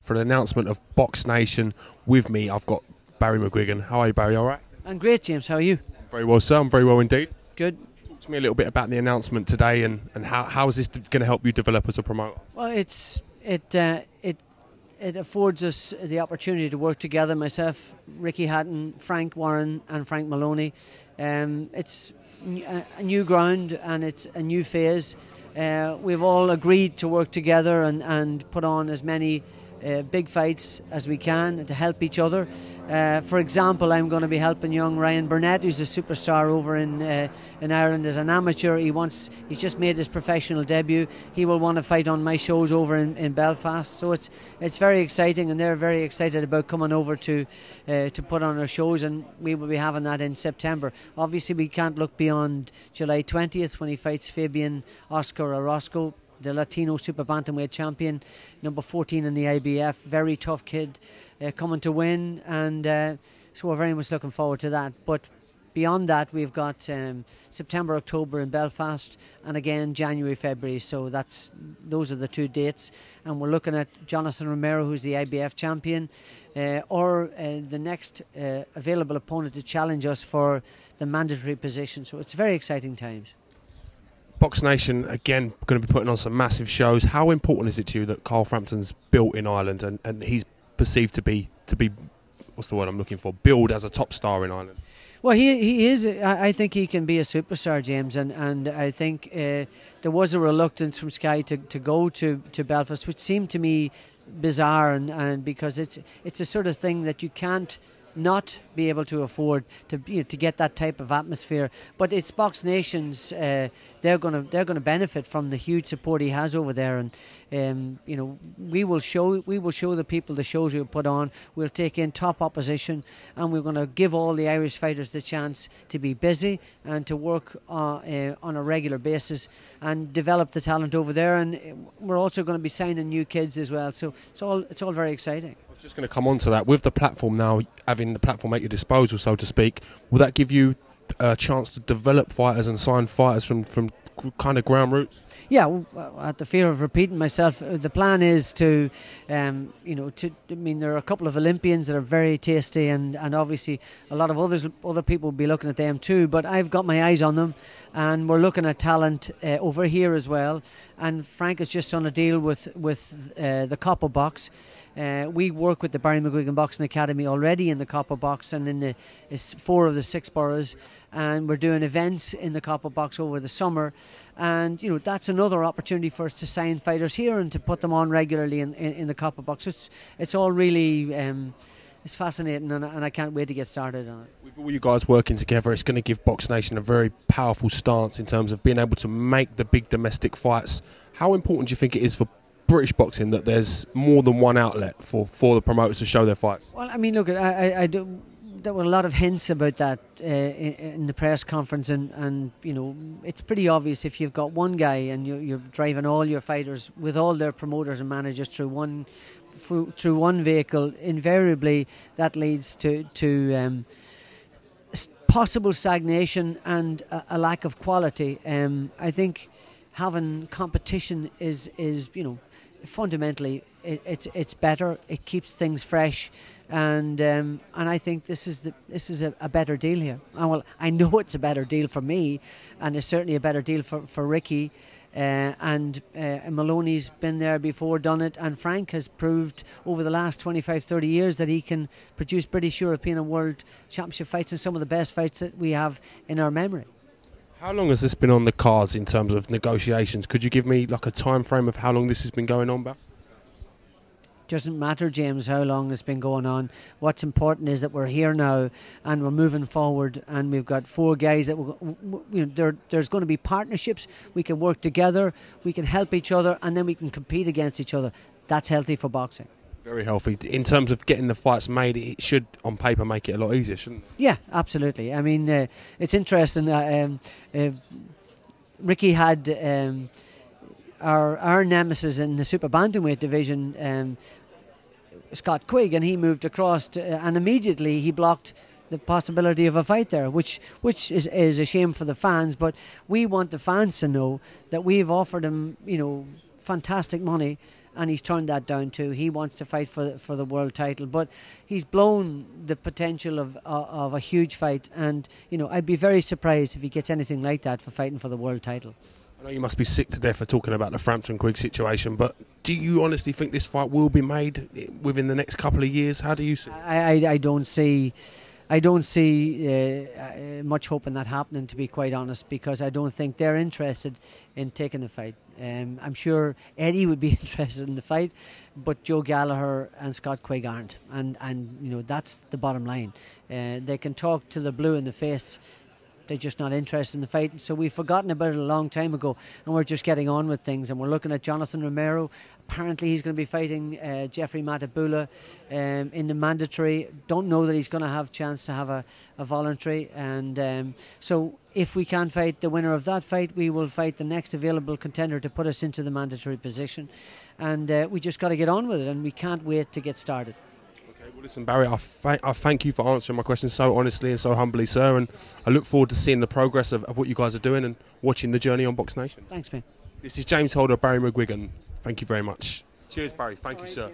For the announcement of Box Nation. With me, I've got Barry McGUIGAN. How are you, Barry? All right? I'm great, James. How are you? Very well, sir. I'm very well indeed. Good. Talk to me a little bit about the announcement today and how is this going to help you develop as a promoter? Well, it affords us the opportunity to work together, myself, Ricky Hatton, Frank Warren and Frank Maloney. It's a new ground and it's a new phase. We've all agreed to work together and put on as many big fights as we can and to help each other. For example, I'm going to be helping young Ryan Burnett, who's a superstar over in Ireland as an amateur. He's just made his professional debut. He will want to fight on my shows over in Belfast. So it's very exciting, and they're very excited about coming over to put on our shows, and we will be having that in September. Obviously, we can't look beyond July 20th when he fights Fabian Oscar Orozco, the Latino super bantamweight champion, number 14 in the IBF. Very tough kid, coming to win, and so we're very much looking forward to that. But beyond that, we've got September, October in Belfast, and again January, February. So those are the two dates, and we're looking at Jonathan Romero, who's the IBF champion, or the next available opponent to challenge us for the mandatory position. So it's very exciting times. Box Nation, again, going to be putting on some massive shows. How important is it to you that Carl Frampton's built in Ireland and he's perceived to be what's the word I'm looking for, billed as a top star in Ireland? Well, he is. I think he can be a superstar, James, and I think there was a reluctance from Sky to go to Belfast, which seemed to me bizarre, and because it's a sort of thing that you can't not be able to afford to get that type of atmosphere. But it's Box Nation's. They're going to benefit from the huge support he has over there, and we will show the people the shows we put on. We'll take in top opposition, and we're going to give all the Irish fighters the chance to be busy and to work on a regular basis and develop the talent over there. And we're also going to be signing new kids as well. So it's all very exciting. Just going to come on to that. With the platform now, having the platform at your disposal, so to speak, will that give you a chance to develop fighters and sign fighters from kind of ground roots? Yeah, at the fear of repeating myself, the plan is to there are a couple of Olympians that are very tasty, and obviously a lot of other people will be looking at them too, but I've got my eyes on them, and we're looking at talent over here as well. And Frank has just done a deal with the Copper Box. We work with the Barry McGUIGAN Boxing Academy already in the Copper Box and in the 4 of the 6 boroughs, and we're doing events in the Copper Box over the summer, and that's another opportunity for us to sign fighters here and to put them on regularly in the Copper Box. It's all really it's fascinating, and I can't wait to get started on it. With all you guys working together, it's going to give Box Nation a very powerful stance in terms of being able to make the big domestic fights. How important do you think it is for British boxing that there's more than one outlet for the promoters to show their fights? Well, I mean, look, I do. There were a lot of hints about that in the press conference, and it's pretty obvious if you've got one guy and you're driving all your fighters with all their promoters and managers through one vehicle, invariably that leads to possible stagnation and a lack of quality. I think having competition is fundamentally it's better. It keeps things fresh, and I think this is a better deal here. And well, I know it's a better deal for me, and it's certainly a better deal for Ricky. And Maloney's been there before, done it, and Frank has proved over the last 25-30 years that he can produce British, European and World Championship fights, and some of the best fights that we have in our memory. How long has this been on the cards in terms of negotiations? Could you give me like a time frame of how long this has been going on back? Doesn't matter, James, how long it's been going on. What's important is that we're here now and we're moving forward, and we've got 4 guys that there's going to be partnerships. We can work together, we can help each other, and then we can compete against each other. That's healthy for boxing. Very healthy. In terms of getting the fights made, it should, on paper, make it a lot easier, shouldn't it? Yeah, absolutely. I mean, it's interesting. Ricky had our nemesis in the super bantamweight division, Scott Quigg, and he moved across and immediately he blocked the possibility of a fight there, which is a shame for the fans. But we want the fans to know that we've offered him, fantastic money, and he's turned that down too. He wants to fight for the world title, but he's blown the potential of a huge fight, and I'd be very surprised if he gets anything like that for fighting for the world title. I know you must be sick to death for talking about the FRMPTON QUIG situation, but do you honestly think this fight will be made within the next couple of years? How do you see it? I don't see much hope in that happening, to be quite honest, because I don't think they're interested in taking the fight. I'm sure Eddie would be interested in the fight, but Joe Gallagher and Scott Quigg aren't, and that's the bottom line. They can talk to the blue in the face. They're just not interested in the fight. So we've forgotten about it a long time ago, and we're just getting on with things. And we're looking at Jonathan Romero. Apparently he's going to be fighting Jeffrey Matabula in the mandatory. Don't know that he's going to have a chance to have a voluntary. And so if we can't fight the winner of that fight, we will fight the next available contender to put us into the mandatory position. And we just got to get on with it, and we can't wait to get started. Well, listen, Barry, I thank you for answering my questions so honestly and so humbly, sir, and I look forward to seeing the progress of what you guys are doing and watching the journey on Box Nation. Thanks, man. This is James Holder, Barry McGUIGAN. Thank you very much. Cheers, Barry. Thank you, sir.